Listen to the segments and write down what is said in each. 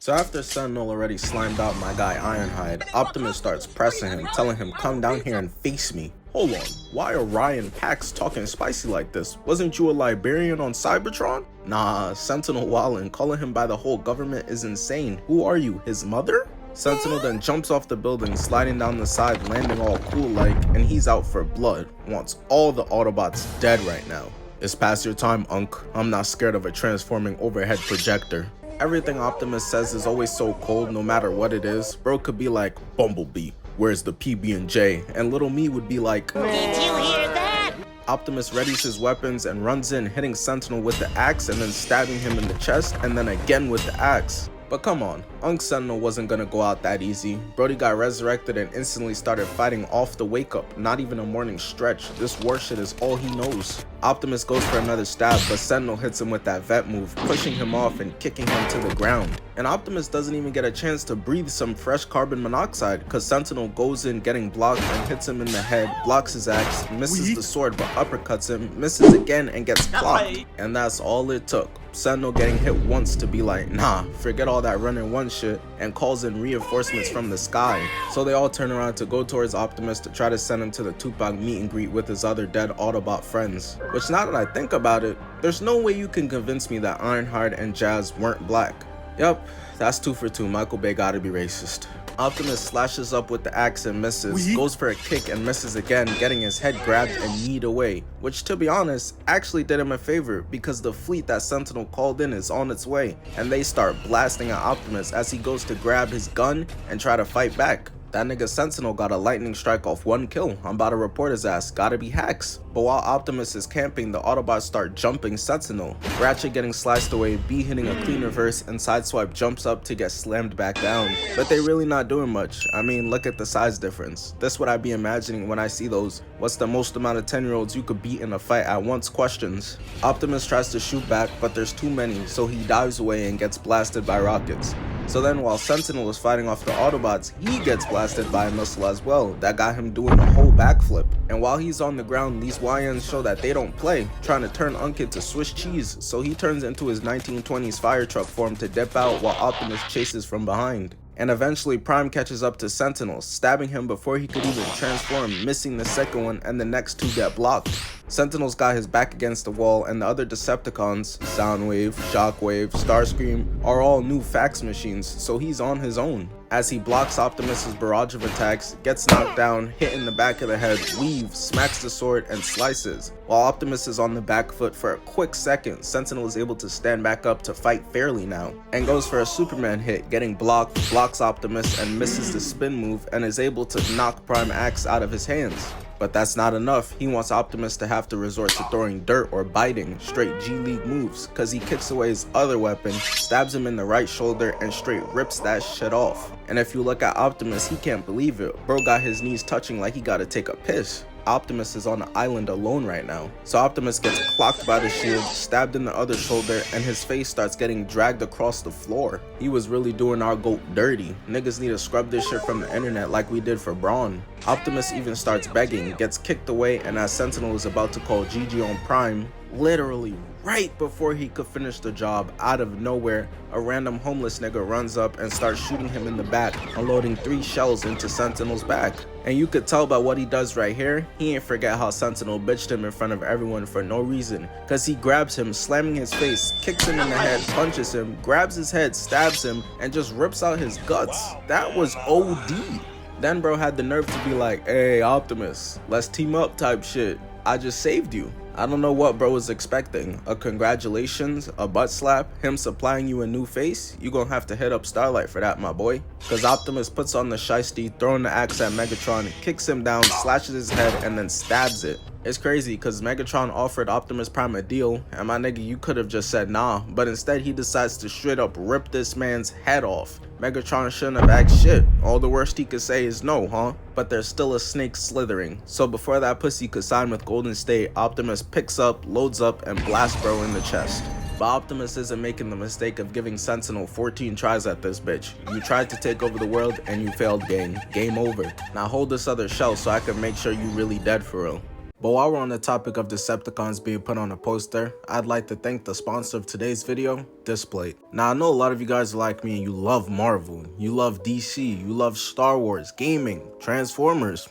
So after Sentinel already slimed out my guy Ironhide, Optimus starts pressing him, telling him come down here and face me. Hold on, why are Ryan Pax talking spicy like this? Wasn't you a Liberian on Cybertron? Nah, Sentinel wildin', calling him by the whole government is insane. Who are you, his mother? Sentinel then jumps off the building, sliding down the side, landing all cool like, and he's out for blood. Wants all the Autobots dead right now. It's past your time, Unc. I'm not scared of a transforming overhead projector. Everything Optimus says is always so cold no matter what it is. Bro could be like, Bumblebee, where's the PB&J? And little me would be like, Did you hear that? Optimus readies his weapons and runs in, hitting Sentinel with the axe and then stabbing him in the chest and then again with the axe. But come on, Unc Sentinel wasn't gonna go out that easy. Brody got resurrected and instantly started fighting off the wake up, not even a morning stretch. This war shit is all he knows. Optimus goes for another stab, but Sentinel hits him with that vet move, pushing him off and kicking him to the ground. And Optimus doesn't even get a chance to breathe some fresh carbon monoxide, cause Sentinel goes in getting blocked and hits him in the head, blocks his axe, misses the sword but uppercuts him, misses again and gets clocked. And that's all it took. Sentinel getting hit once to be like, nah, forget all that running one shit, and calls in reinforcements from the sky. So they all turn around to go towards Optimus to try to send him to the Tupac meet and greet with his other dead Autobot friends. Which now that I think about it, there's no way you can convince me that Ironhide and Jazz weren't black. Yup, that's 2 for 2, Michael Bay gotta be racist. Optimus slashes up with the axe and misses, goes for a kick and misses again, getting his head grabbed and kneed away, which to be honest, actually did him a favor because the fleet that Sentinel called in is on its way, and they start blasting at Optimus as he goes to grab his gun and try to fight back. That nigga Sentinel got a lightning strike off 1 kill. I'm about to report his ass, gotta be hacks. But while Optimus is camping, the Autobots start jumping Sentinel. Ratchet getting sliced away, B hitting a clean reverse, and Sideswipe jumps up to get slammed back down. But they really not doing much. I mean, look at the size difference. That's what I be imagining when I see those what's the most amount of 10-year-olds you could beat in a fight at once questions. Optimus tries to shoot back, but there's too many, so he dives away and gets blasted by rockets. So then while Sentinel is fighting off the Autobots, he gets blasted by a missile as well that got him doing a whole backflip. And while he's on the ground, these YNs show that they don't play, trying to turn Unc into Swiss cheese, so he turns into his 1920s fire truck form to dip out while Optimus chases from behind. And eventually Prime catches up to Sentinel, stabbing him before he could even transform, missing the second one, and the next 2 get blocked. Sentinel's got his back against the wall, and the other Decepticons, Soundwave, Shockwave, Starscream, are all new fax machines, so he's on his own. As he blocks Optimus's barrage of attacks, gets knocked down, hit in the back of the head, weaves, smacks the sword, and slices. While Optimus is on the back foot for a quick second, Sentinel is able to stand back up to fight fairly now, and goes for a Superman hit, getting blocked, blocks Optimus, and misses the spin move, and is able to knock Prime Axe out of his hands. But that's not enough. He wants Optimus to have to resort to throwing dirt or biting, straight G-League moves, cause he kicks away his other weapon, stabs him in the right shoulder, and straight rips that shit off. And if you look at Optimus, he can't believe it. Bro got his knees touching like he gotta take a piss. Optimus is on an island alone right now. So Optimus gets clocked by the shield, stabbed in the other shoulder, and his face starts getting dragged across the floor. He was really doing our goat dirty. Niggas need to scrub this shit from the internet like we did for Braun. Optimus even starts begging, gets kicked away, and as Sentinel is about to call GG on Prime, literally right before he could finish the job, out of nowhere, a random homeless nigga runs up and starts shooting him in the back, unloading 3 shells into Sentinel's back. And you could tell by what he does right here, he ain't forget how Sentinel bitched him in front of everyone for no reason, cause he grabs him, slamming his face, kicks him in the head, punches him, grabs his head, stabs him, and just rips out his guts. That was OD. Then bro had the nerve to be like, hey Optimus, let's team up type shit. I just saved you. I don't know what bro was expecting. A congratulations, a butt slap, him supplying you a new face? You gonna have to hit up Starlight for that, my boy. Cause Optimus puts on the shiesty, throwing the axe at Megatron, kicks him down, slashes his head, and then stabs it. It's crazy cause Megatron offered Optimus Prime a deal, and my nigga, you could have just said nah, but instead he decides to straight up rip this man's head off. Megatron shouldn't have asked shit. All the worst he could say is no, huh? But there's still a snake slithering. So before that pussy could sign with Golden State, Optimus picks up, loads up, and blasts bro in the chest. But Optimus isn't making the mistake of giving Sentinel 14 tries at this bitch. You tried to take over the world and you failed, gang. Game over. Now hold this other shell so I can make sure you really dead for real. But while we're on the topic of Decepticons being put on a poster, I'd like to thank the sponsor of today's video, Display. Now I know a lot of you guys are like me and you love Marvel, you love DC, you love Star Wars, gaming, Transformers,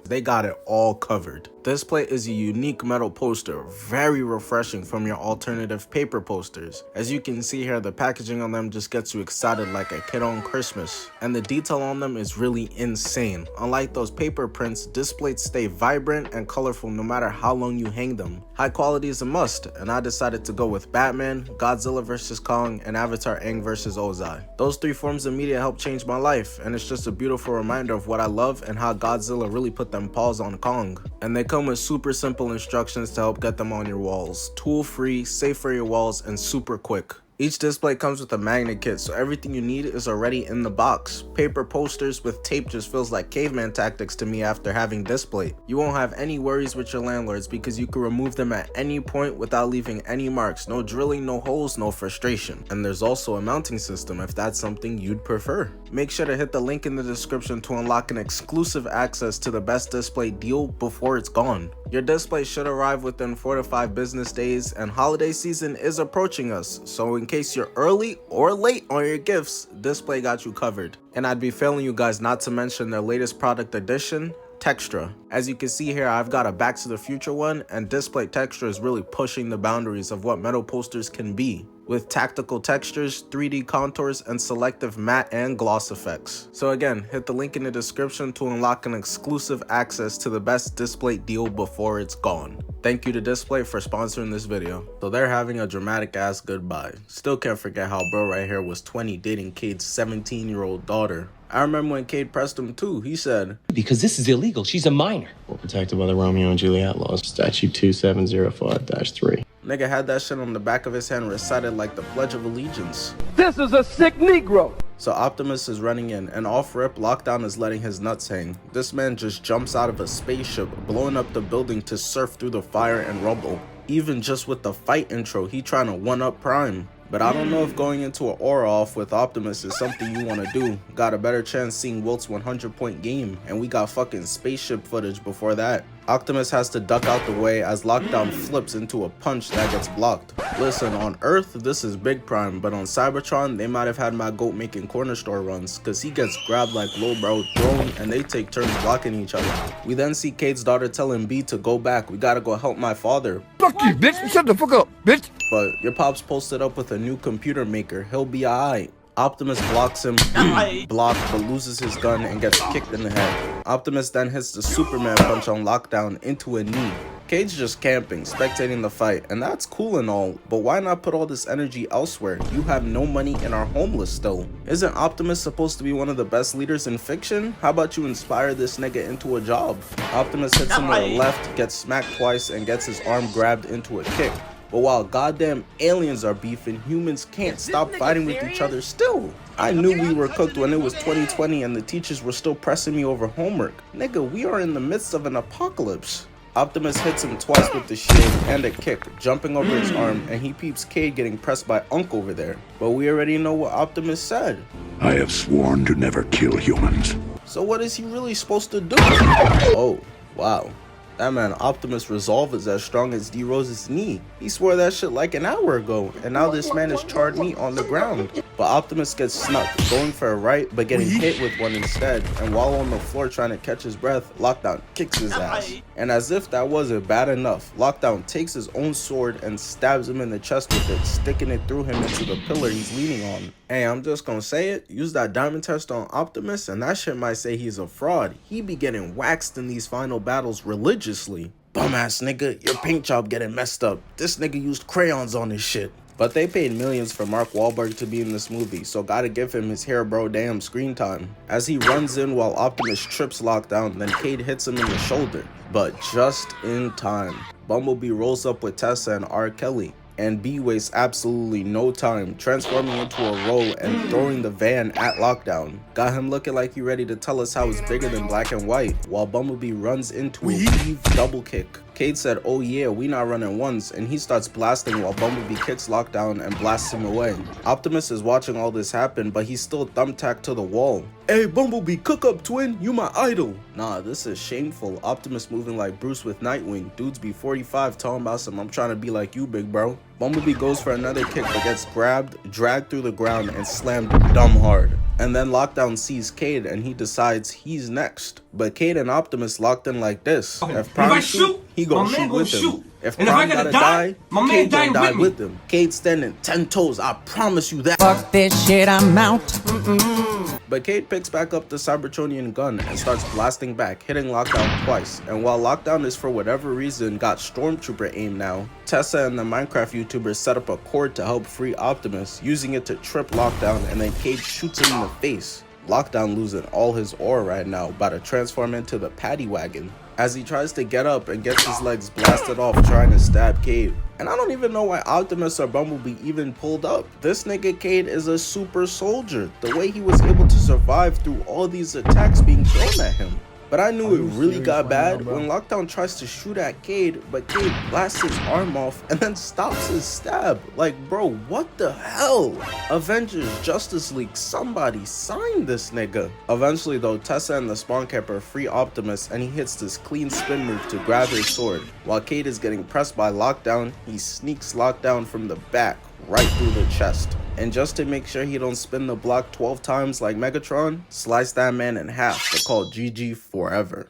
they got it all covered. Display is a unique metal poster, very refreshing from your alternative paper posters. As you can see here, the packaging on them just gets you excited like a kid on Christmas. And the detail on them is really insane. Unlike those paper prints, displays stay vibrant and colorful no matter how long you hang them. High quality is a must, and I decided to go with Batman, Godzilla vs. Kong, and Avatar Aang vs. Ozai. Those three forms of media helped change my life, and it's just a beautiful reminder of what I love and how Godzilla really put them paws on Kong. And they come with super simple instructions to help get them on your walls. Tool free, safe for your walls, and super quick. Each display comes with a magnet kit, so everything you need is already in the box. Paper posters with tape just feels like caveman tactics to me after having display. You won't have any worries with your landlords because you can remove them at any point without leaving any marks. No drilling, no holes, no frustration. And there's also a mounting system if that's something you'd prefer. Make sure to hit the link in the description to unlock an exclusive access to the best display deal before it's gone. Your display should arrive within 4 to 5 business days, and holiday season is approaching us, so in case you're early or late on your gifts, Display got you covered. And I'd be failing you guys not to mention their latest product addition, Textra. As you can see here, I've got a Back to the Future one, and Display Textra is really pushing the boundaries of what metal posters can be, with tactical textures, 3D contours, and selective matte and gloss effects. So again, hit the link in the description to unlock an exclusive access to the best display deal before it's gone. Thank you to Display for sponsoring this video. So they're having a dramatic ass goodbye. Still can't forget how bro right here was 20 dating Cade's 17-year-old daughter. I remember when Cade pressed him too, he said, "Because this is illegal, she's a minor." We're protected by the Romeo and Juliet laws, statute 2705-3. Nigga had that shit on the back of his hand recited like the Pledge of Allegiance. This is a sick Negro. So Optimus is running in, and off rip, Lockdown is letting his nuts hang. This man just jumps out of a spaceship, blowing up the building to surf through the fire and rubble. Even just with the fight intro, he trying to one-up Prime. But I don't know if going into an aura off with Optimus is something you want to do. Got a better chance seeing Wilt's 100-point game, and we got fucking spaceship footage before that. Optimus has to duck out the way as Lockdown flips into a punch that gets blocked. Listen, on Earth, this is Big Prime, but on Cybertron, they might have had my goat making corner store runs, cause he gets grabbed like Lil Bro, thrown, and they take turns blocking each other. We then see Cade's daughter telling B to go back, we gotta go help my father. Fuck you, bitch. Shut the fuck up, bitch. But your pop's posted up with a new computer maker, he'll be alright. Optimus blocks him, blocked, but loses his gun and gets kicked in the head. Optimus then hits the Superman punch on Lockdown into a knee. Cade's just camping, spectating the fight, and that's cool and all, but why not put all this energy elsewhere? You have no money and are homeless still. Isn't Optimus supposed to be one of the best leaders in fiction? How about you inspire this nigga into a job? Optimus hits him with a left, gets smacked twice, and gets his arm grabbed into a kick. But while goddamn aliens are beefing, humans can't stop fighting with each other still. I knew we were cooked when it was 2020 and the teachers were still pressing me over homework. Nigga, we are in the midst of an apocalypse. Optimus hits him twice with the shield and a kick, jumping over his arm, and he peeps Cade getting pressed by Unc over there. But we already know what Optimus said. I have sworn to never kill humans. So what is he really supposed to do? Oh, wow. That man Optimus' resolve is as strong as D-Rose's knee. He swore that shit like an hour ago, and now this man is charred meat on the ground. But Optimus gets snuck, going for a right, but getting hit with one instead. And while on the floor trying to catch his breath, Lockdown kicks his ass. And as if that wasn't bad enough, Lockdown takes his own sword and stabs him in the chest with it, sticking it through him into the pillar he's leaning on. Hey, I'm just gonna say it, use that diamond test on Optimus and that shit might say he's a fraud. He be getting waxed in these final battles religiously. Bum ass nigga, your paint job getting messed up. This nigga used crayons on his shit. But they paid millions for Mark Wahlberg to be in this movie, so gotta give him his hair bro damn screen time. As he runs in while Optimus trips Lockdown, then Cade hits him in the shoulder. But just in time. Bumblebee rolls up with Tessa and R. Kelly, and B wastes absolutely no time, transforming into a roll and throwing the van at Lockdown. Got him looking like he ready to tell us how it's bigger than black and white, while Bumblebee runs into a heave double kick, Cade said, oh yeah, we not running ones, and he starts blasting while Bumblebee kicks Lockdown and blasts him away. Optimus is watching all this happen, but he's still thumbtacked to the wall. Hey Bumblebee, cook up twin, you my idol. Nah, this is shameful. Optimus moving like Bruce with Nightwing. Dudes be 45 talking about some I'm trying to be like you, big bro. Bumblebee goes for another kick but gets grabbed, dragged through the ground, and slammed dumb hard. And then Lockdown sees Cade and he decides he's next. But Cade and Optimus locked in like this. If Prime shoot, he gon' shoot with him. If Prime gotta die, Cade gon' die with him. Cade standing 10 toes, I promise you that. Fuck this shit, I'm out. But Cade picks back up the Cybertronian gun and starts blasting back, hitting Lockdown twice. And while Lockdown is for whatever reason got Stormtrooper aim now, Tessa and the Minecraft YouTubers set up a cord to help free Optimus, using it to trip Lockdown, and then Cade shoots him in the face. Lockdown losing all his aura right now, about to transform into the paddy wagon, as he tries to get up and gets his legs blasted off trying to stab Cade. And I don't even know why Optimus or Bumblebee even pulled up. This nigga Cade is a super soldier. The way he was able to survive through all these attacks being thrown at him. But I knew it really got bad when Lockdown tries to shoot at Cade, but Cade blasts his arm off and then stops his stab. Like, bro, what the hell? Avengers, Justice League, somebody sign this nigga. Eventually though, Tessa and the Spawn Camper free Optimus and he hits this clean spin move to grab his sword. While Cade is getting pressed by Lockdown, he sneaks Lockdown from the back right through the chest. And just to make sure he don't spin the block 12 times like Megatron, slice that man in half to call GG forever.